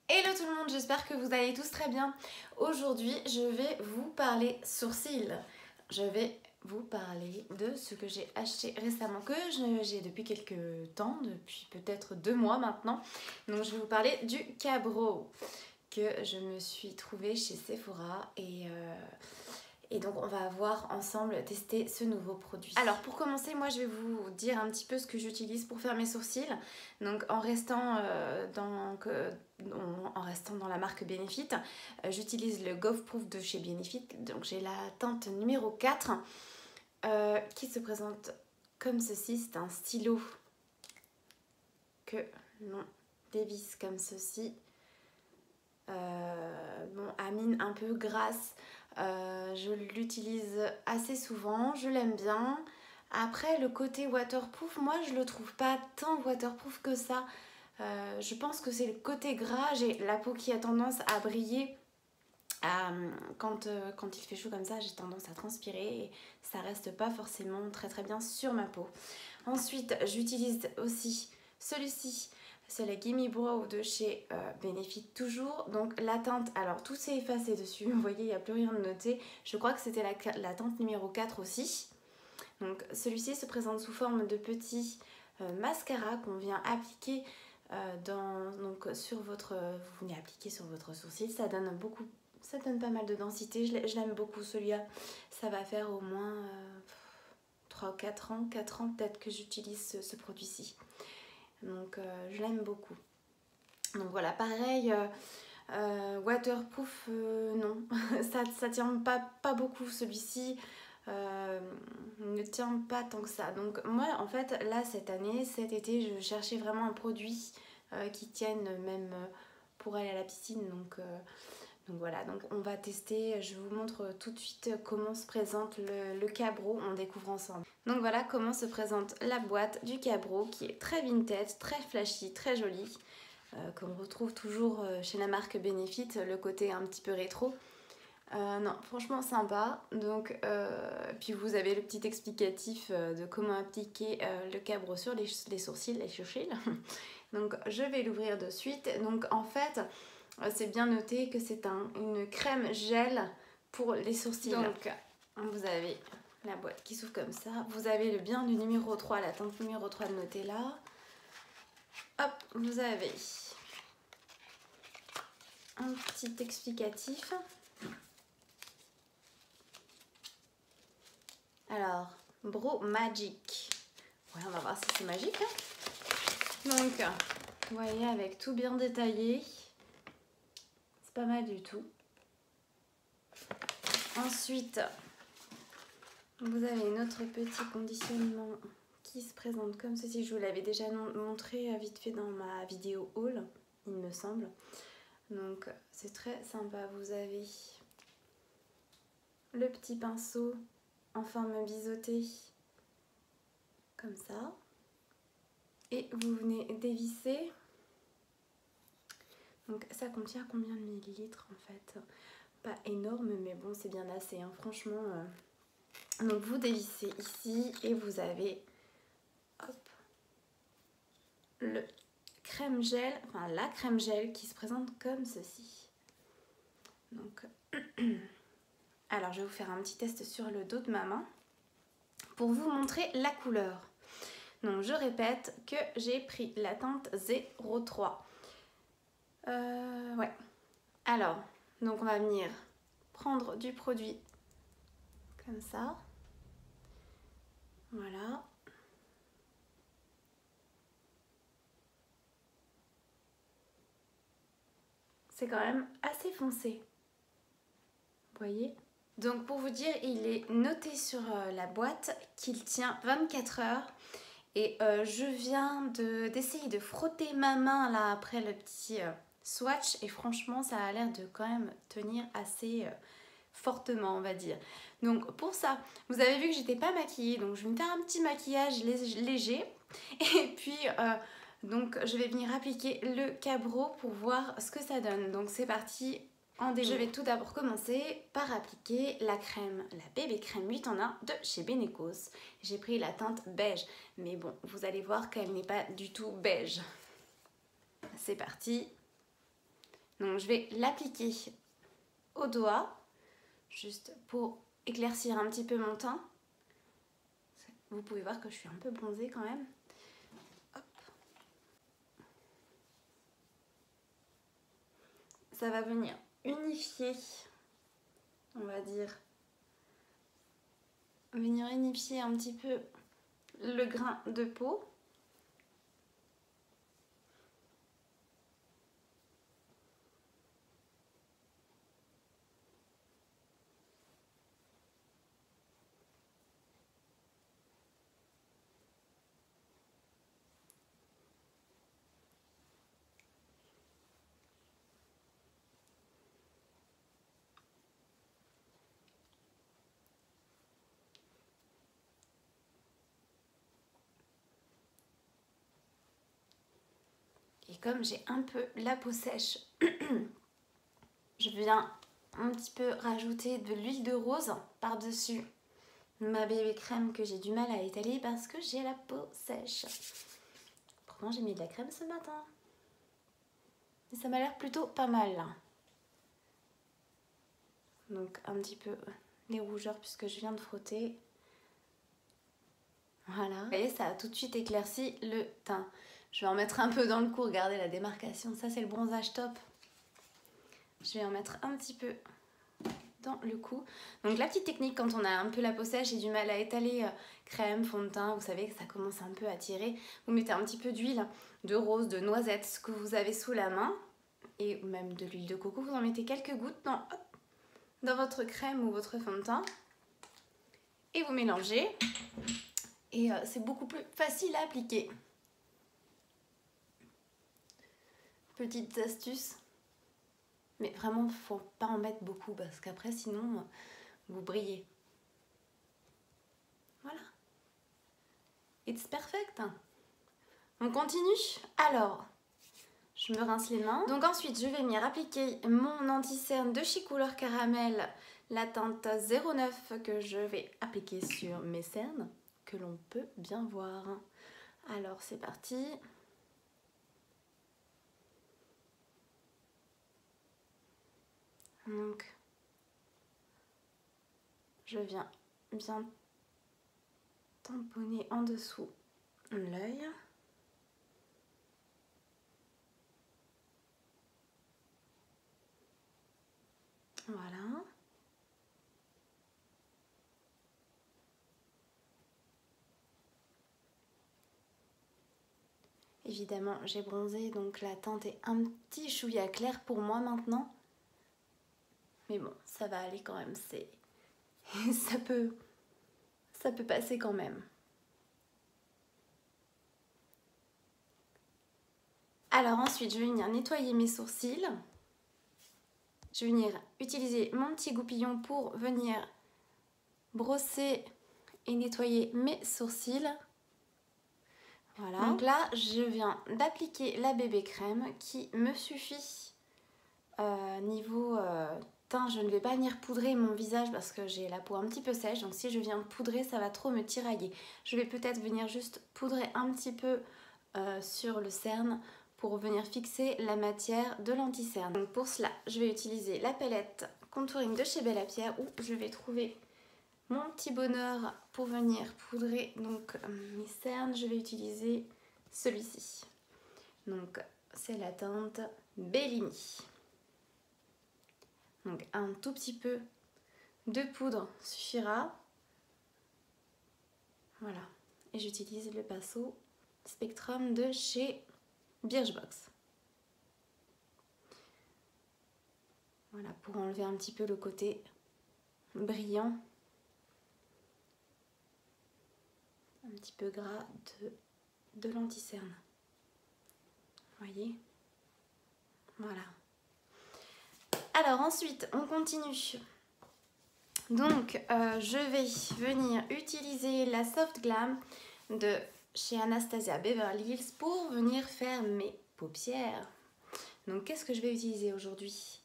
Hello tout le monde, j'espère que vous allez tous très bien. Aujourd'hui, je vais vous parler sourcils. Je vais vous parler de ce que j'ai acheté récemment, que j'ai depuis quelques temps, depuis peut-être 2 mois maintenant. Donc je vais vous parler du Cabro que je me suis trouvé chez Sephora et donc on va voir ensemble tester ce nouveau produit. Alors pour commencer, moi je vais vous dire un petit peu ce que j'utilise pour faire mes sourcils. Donc en restant dans la marque Benefit, j'utilise le Gauve Proof de chez Benefit. Donc j'ai la teinte numéro 4 qui se présente comme ceci. C'est un stylo que l'on dévisse comme ceci. À mine un peu grasse. Je l'utilise assez souvent, je l'aime bien. Après, le côté waterproof, moi je le trouve pas tant waterproof que ça. Je pense que c'est le côté gras. J'ai la peau qui a tendance à briller. Quand il fait chaud comme ça, j'ai tendance à transpirer et ça reste pas forcément très très bien sur ma peau. Ensuite, j'utilise aussi celui-ci. C'est la Gimme Brow de chez Benefit toujours. Donc la teinte, alors tout s'est effacé dessus, vous voyez, il n'y a plus rien de noté. Je crois que c'était la teinte numéro 4 aussi. Donc celui-ci se présente sous forme de petit mascara qu'on vient appliquer sur votre... Vous venez appliquer sur votre sourcil, ça donne pas mal de densité. Je l'aime beaucoup celui-là. Ça va faire au moins 3 ou 4 ans peut-être que j'utilise ce produit-ci. Donc je l'aime beaucoup. Donc voilà, pareil, waterproof, non, ça tient pas beaucoup celui-ci. Ne tient pas tant que ça. Donc moi en fait là cet été je cherchais vraiment un produit qui tienne même pour aller à la piscine. Donc voilà, donc on va tester. Je vous montre tout de suite comment se présente le Cabro, on découvre ensemble. Donc voilà comment se présente la boîte du Cabro qui est très vintage, très flashy, très jolie, qu'on retrouve toujours chez la marque Benefit, le côté un petit peu rétro. Non, franchement sympa. Donc, puis vous avez le petit explicatif de comment appliquer le Cabro sur les sourcils, les sourcils. Donc je vais l'ouvrir de suite. Donc en fait, c'est bien noté que c'est une crème gel pour les sourcils. Donc vous avez la boîte qui s'ouvre comme ça. Vous avez le bien du numéro 3, la teinte numéro 3 de noter là. Hop, vous avez un petit explicatif. Alors, Brow Magic. Ouais, on va voir si c'est magique. Donc, vous voyez, avec tout bien détaillé. C'est pas mal du tout. Ensuite, vous avez notre petit conditionnement qui se présente comme ceci. Je vous l'avais déjà montré vite fait dans ma vidéo haul, il me semble. Donc, c'est très sympa. Vous avez le petit pinceau en forme biseautée comme ça et vous venez dévisser. Donc ça contient combien de millilitres en fait? Pas énorme mais bon c'est bien assez hein, franchement. Donc vous dévissez ici et vous avez hop, le crème gel, enfin la crème gel qui se présente comme ceci. Donc alors je vais vous faire un petit test sur le dos de ma main pour vous montrer la couleur. Donc je répète que j'ai pris la teinte 03. Ouais. Alors, donc on va venir prendre du produit comme ça. Voilà. C'est quand même assez foncé. Vous voyez? Donc pour vous dire, il est noté sur la boîte qu'il tient 24 heures. Et je viens d'essayer de frotter ma main là après le petit swatch. Et franchement, ça a l'air de quand même tenir assez fortement, on va dire. Donc pour ça, vous avez vu que j'étais pas maquillée. Donc je vais me faire un petit maquillage léger. Et puis... donc je vais venir appliquer le Cabro pour voir ce que ça donne. Donc c'est parti en démo. Je vais tout d'abord commencer par appliquer la crème, la bébé crème 8 en 1 de chez Benecos. J'ai pris la teinte beige, mais bon, vous allez voir qu'elle n'est pas du tout beige. C'est parti. Donc je vais l'appliquer au doigt, juste pour éclaircir un petit peu mon teint. Vous pouvez voir que je suis un peu bronzée quand même. Hop. Ça va venir unifier, on va dire, venir unifier un petit peu le grain de peau. Et comme j'ai un peu la peau sèche, je viens un petit peu rajouter de l'huile de rose par-dessus ma bébé crème que j'ai du mal à étaler parce que j'ai la peau sèche. Pourtant j'ai mis de la crème ce matin. Et ça m'a l'air plutôt pas mal là. Donc un petit peu les rougeurs puisque je viens de frotter. Voilà. Vous voyez, ça a tout de suite éclairci le teint. Je vais en mettre un peu dans le cou, regardez la démarcation. Ça c'est le bronzage top. Je vais en mettre un petit peu dans le cou. Donc la petite technique quand on a un peu la peau sèche et du mal à étaler crème, fond de teint, vous savez que ça commence un peu à tirer. Vous mettez un petit peu d'huile de rose, de noisette, ce que vous avez sous la main. Et même de l'huile de coco, vous en mettez quelques gouttes dans votre crème ou votre fond de teint. Et vous mélangez. Et c'est beaucoup plus facile à appliquer. Petites astuces. Mais vraiment, il ne faut pas en mettre beaucoup parce qu'après, sinon, vous brillez. Voilà. It's perfect. On continue. Alors, je me rince les mains. Donc ensuite, je vais venir appliquer mon anti-cerne de chez Couleur Caramel, la teinte 09 que je vais appliquer sur mes cernes, que l'on peut bien voir. Alors, c'est parti. Donc, je viens bien tamponner en dessous l'œil. Voilà. Évidemment, j'ai bronzé, donc la teinte est un petit chouïa clair pour moi maintenant. Mais bon, ça va aller quand même, ça peut passer quand même. Alors ensuite, je vais venir nettoyer mes sourcils. Je vais venir utiliser mon petit goupillon pour venir brosser et nettoyer mes sourcils. Voilà. Donc là, je viens d'appliquer la bébé crème qui me suffit. Niveau teint, je ne vais pas venir poudrer mon visage parce que j'ai la peau un petit peu sèche. Donc si je viens poudrer, ça va trop me tirailler. Je vais peut-être venir juste poudrer un petit peu sur le cerne pour venir fixer la matière de l'anti-cerne. Donc pour cela, je vais utiliser la palette contouring de chez Bella Pierre où je vais trouver mon petit bonheur pour venir poudrer donc mes cernes. Je vais utiliser celui-ci. Donc c'est la teinte Bellini. Donc un tout petit peu de poudre suffira. Voilà. Et j'utilise le pinceau Spectrum de chez Birchbox. Voilà, pour enlever un petit peu le côté brillant. Un petit peu gras de l'anti-cerne. Voyez? Voilà. Alors ensuite, on continue. Donc, je vais venir utiliser la Soft Glam de chez Anastasia Beverly Hills pour venir faire mes paupières. Donc, qu'est-ce que je vais utiliser aujourd'hui?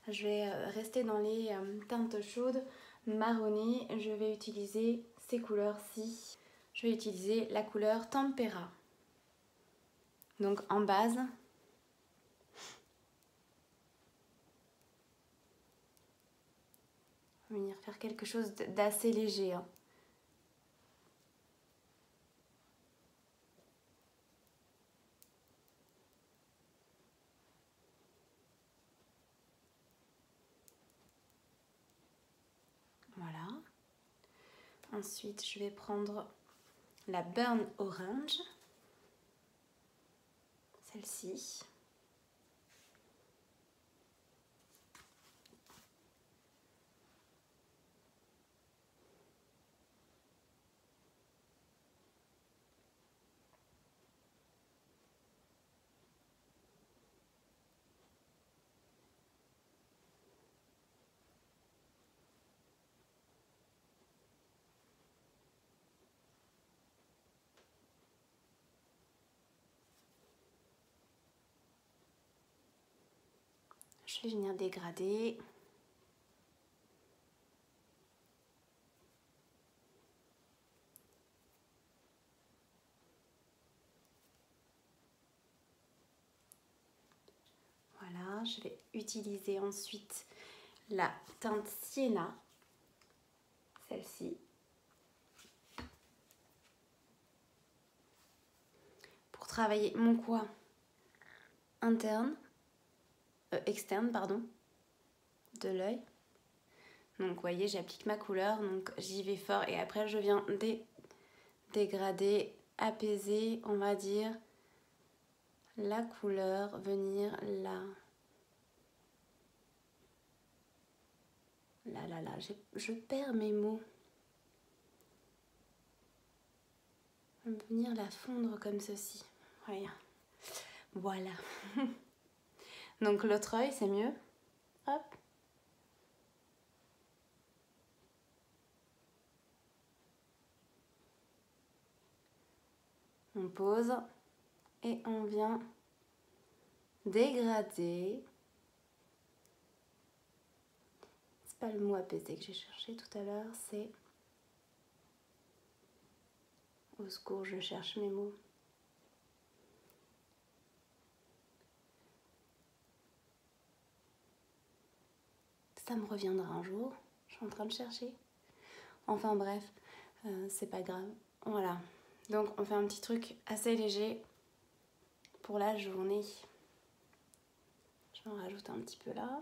Je vais rester dans les teintes chaudes, marronnées. Je vais utiliser ces couleurs-ci. Je vais utiliser la couleur Tempera. Donc, en base. venir faire quelque chose d'assez léger. Hein. Voilà. Ensuite, je vais prendre la Burn Orange. Celle-ci. Je vais venir dégrader. Voilà, je vais utiliser ensuite la teinte Sienna, celle-ci. Pour travailler mon coin externe, pardon, de l'œil. Donc vous voyez, j'applique ma couleur, donc j'y vais fort et après je viens dégrader, apaiser, on va dire, la couleur, venir là. Là, je perds mes mots. Venir la fondre comme ceci. Voilà. Donc l'autre œil, c'est mieux. Hop. On pose et on vient dégrader. C'est pas le mot apaiser que j'ai cherché tout à l'heure, c'est... Au secours, je cherche mes mots. Ça me reviendra un jour. Je suis en train de chercher. Enfin bref, c'est pas grave. Voilà. Donc on fait un petit truc assez léger pour la journée. Je vais en rajouter un petit peu là.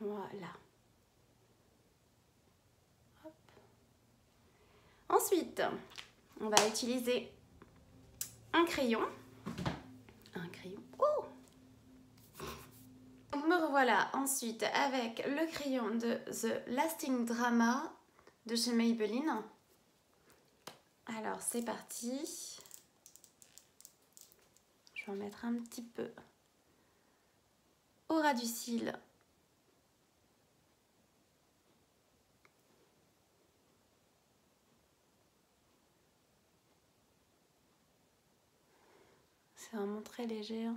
Voilà. Hop. Ensuite, on va utiliser un crayon. Oh! Donc me revoilà ensuite avec le crayon de The Lasting Drama de chez Maybelline. Alors c'est parti. Je vais en mettre un petit peu au ras du cil. C'est vraiment très léger.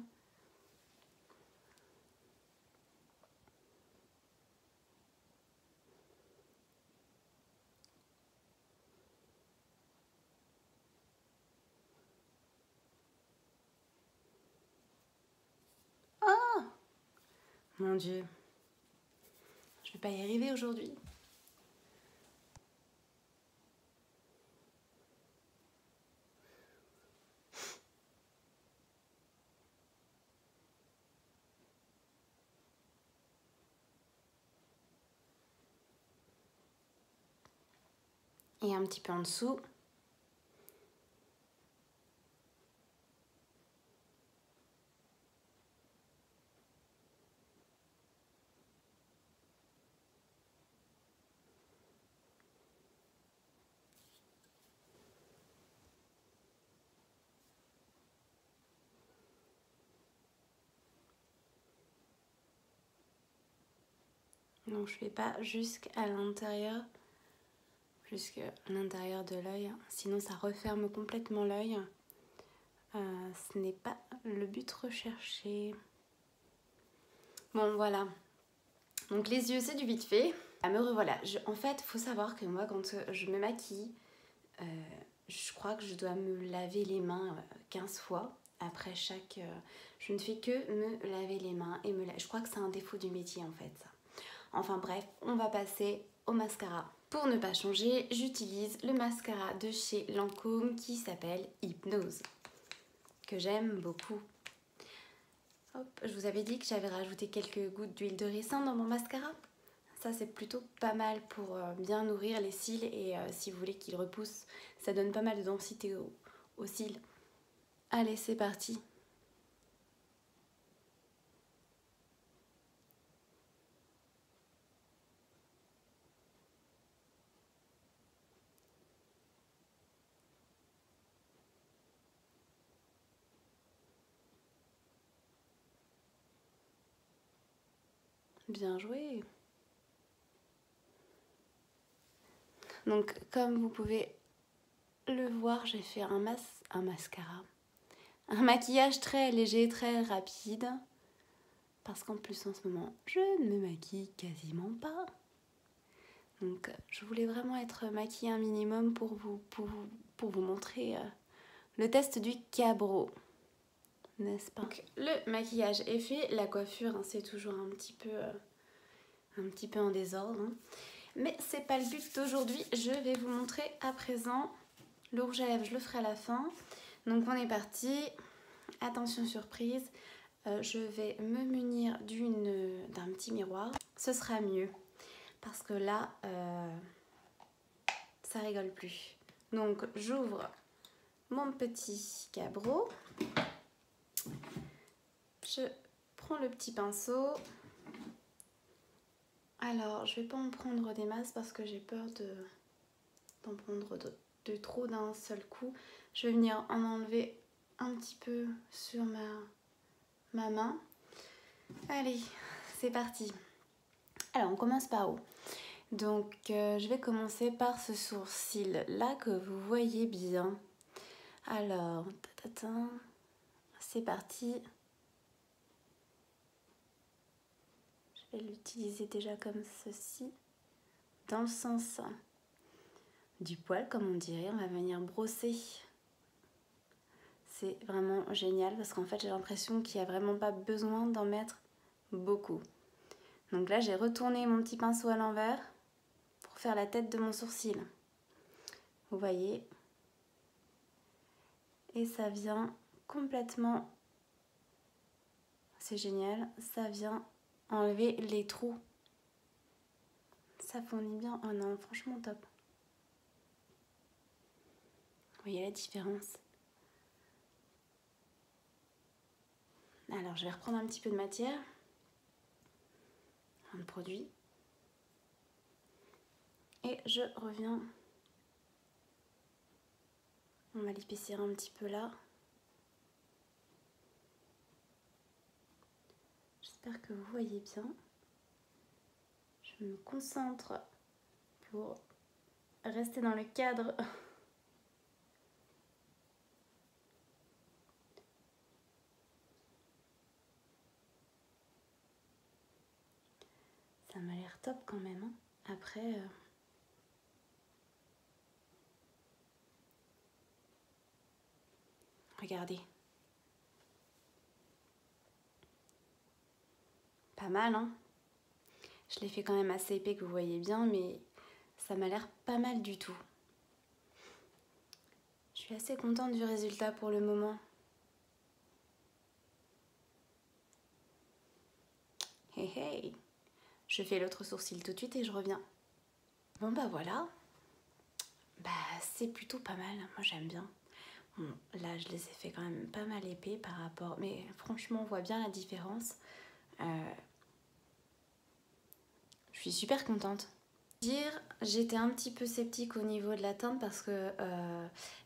Oh! Mon Dieu. Je vais pas y arriver aujourd'hui. Et un petit peu en dessous. Donc je ne vais pas jusqu'à l'intérieur de l'œil, sinon ça referme complètement l'œil. Ce n'est pas le but recherché. Bon voilà, donc les yeux c'est du vite fait. Me revoilà. En fait, il faut savoir que moi quand je me maquille, je crois que je dois me laver les mains 15 fois. après chaque... je ne fais que me laver les mains et je crois que c'est un défaut du métier en fait, ça. Enfin bref, on va passer au mascara. Pour ne pas changer, j'utilise le mascara de chez Lancôme qui s'appelle Hypnose, que j'aime beaucoup. Hop, je vous avais dit que j'avais rajouté quelques gouttes d'huile de ricin dans mon mascara. Ça c'est plutôt pas mal pour bien nourrir les cils et si vous voulez qu'ils repoussent, ça donne pas mal de densité aux cils. Allez, c'est parti. Bien joué. Donc comme vous pouvez le voir, j'ai fait un mascara. Un maquillage très léger, très rapide. Parce qu'en plus en ce moment, je ne me maquille quasiment pas. Donc je voulais vraiment être maquillée un minimum pour vous montrer le test du Cabro. N'est-ce pas? Donc, le maquillage est fait, la coiffure hein, c'est toujours un petit peu en désordre. Hein. Mais c'est pas le but d'aujourd'hui, je vais vous montrer à présent. Le rouge à lèvres je le ferai à la fin. Donc on est parti, attention surprise, je vais me munir d'un petit miroir. Ce sera mieux parce que là ça rigole plus. Donc j'ouvre mon petit Cabro. Je prends le petit pinceau. Alors, je vais pas en prendre des masses parce que j'ai peur d'en prendre de trop d'un seul coup. Je vais venir en enlever un petit peu sur ma main. Allez, c'est parti. Alors, on commence par où? Donc, je vais commencer par ce sourcil-là que vous voyez bien. Alors, c'est parti. Je vais l'utiliser déjà comme ceci, dans le sens du poil, comme on dirait. On va venir brosser. C'est vraiment génial parce qu'en fait, j'ai l'impression qu'il n'y a vraiment pas besoin d'en mettre beaucoup. Donc là, j'ai retourné mon petit pinceau à l'envers pour faire la tête de mon sourcil. Vous voyez? Et ça vient complètement... C'est génial, ça vient enlever les trous. Ça fournit bien. Oh non, franchement top. Vous voyez la différence? Alors, je vais reprendre un petit peu de matière. Un produit. Et je reviens. On va l'épaissir un petit peu là. J'espère que vous voyez bien. Je me concentre pour rester dans le cadre. Ça m'a l'air top quand même. Hein. Après, regardez. Pas mal, hein? Je l'ai fait quand même assez épais que vous voyez bien, mais ça m'a l'air pas mal du tout. Je suis assez contente du résultat pour le moment. Hey hey! Je fais l'autre sourcil tout de suite et je reviens. Bon bah voilà. Bah c'est plutôt pas mal, moi j'aime bien. Bon, là je les ai fait quand même pas mal épais par rapport... Mais franchement on voit bien la différence. Je suis super contente. J'étais un petit peu sceptique au niveau de la teinte parce que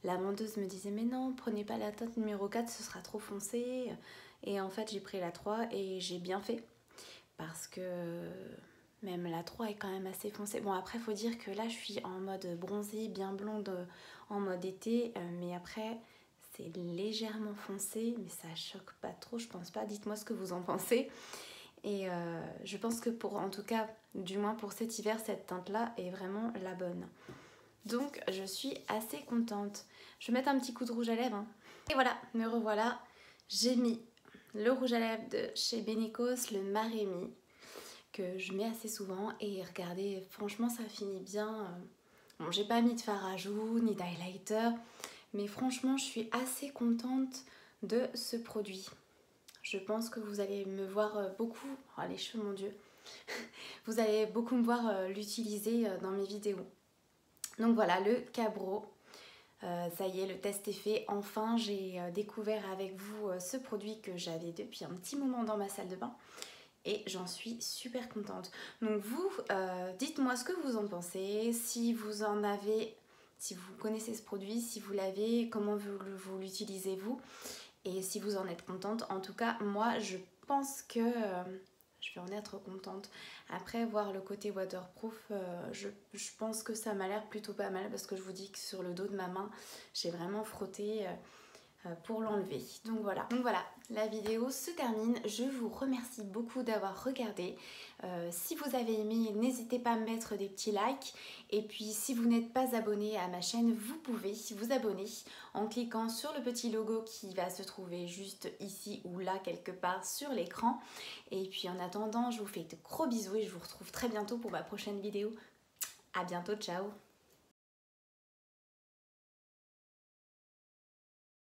la vendeuse me disait mais non, prenez pas la teinte numéro 4, ce sera trop foncé. Et en fait j'ai pris la 3 et j'ai bien fait parce que même la 3 est quand même assez foncée. Bon après faut dire que là je suis en mode bronzée, bien blonde, en mode été, mais après c'est légèrement foncé, mais ça choque pas trop, je pense pas. Dites-moi ce que vous en pensez. Et je pense que en tout cas, du moins pour cet hiver, cette teinte-là est vraiment la bonne. Donc je suis assez contente. Je vais mettre un petit coup de rouge à lèvres. Hein. Et voilà, me revoilà. J'ai mis le rouge à lèvres de chez Benecos, le Marémi, que je mets assez souvent. Et regardez, franchement, ça finit bien. Bon, j'ai pas mis de fard à joues ni d'highlighter, mais franchement, je suis assez contente de ce produit. Je pense que vous allez me voir beaucoup... Oh, les cheveux, mon Dieu. Vous allez beaucoup me voir l'utiliser dans mes vidéos. Donc voilà, le Cabro. Ça y est, le test est fait. Enfin, j'ai découvert avec vous ce produit que j'avais depuis un petit moment dans ma salle de bain. Et j'en suis super contente. Donc vous, dites-moi ce que vous en pensez. Si vous en avez, si vous connaissez ce produit, si vous l'avez, comment vous l'utilisez vous. Et si vous en êtes contente. En tout cas, moi, je pense que... je vais en être contente. Après, voir le côté waterproof, je pense que ça m'a l'air plutôt pas mal parce que je vous dis que sur le dos de ma main, j'ai vraiment frotté pour l'enlever. Donc voilà, la vidéo se termine. Je vous remercie beaucoup d'avoir regardé. Si vous avez aimé, n'hésitez pas à me mettre des petits likes. Et puis si vous n'êtes pas abonné à ma chaîne, vous pouvez vous abonner en cliquant sur le petit logo qui va se trouver juste ici ou là quelque part sur l'écran. Et puis en attendant, je vous fais de gros bisous et je vous retrouve très bientôt pour ma prochaine vidéo. À bientôt, ciao!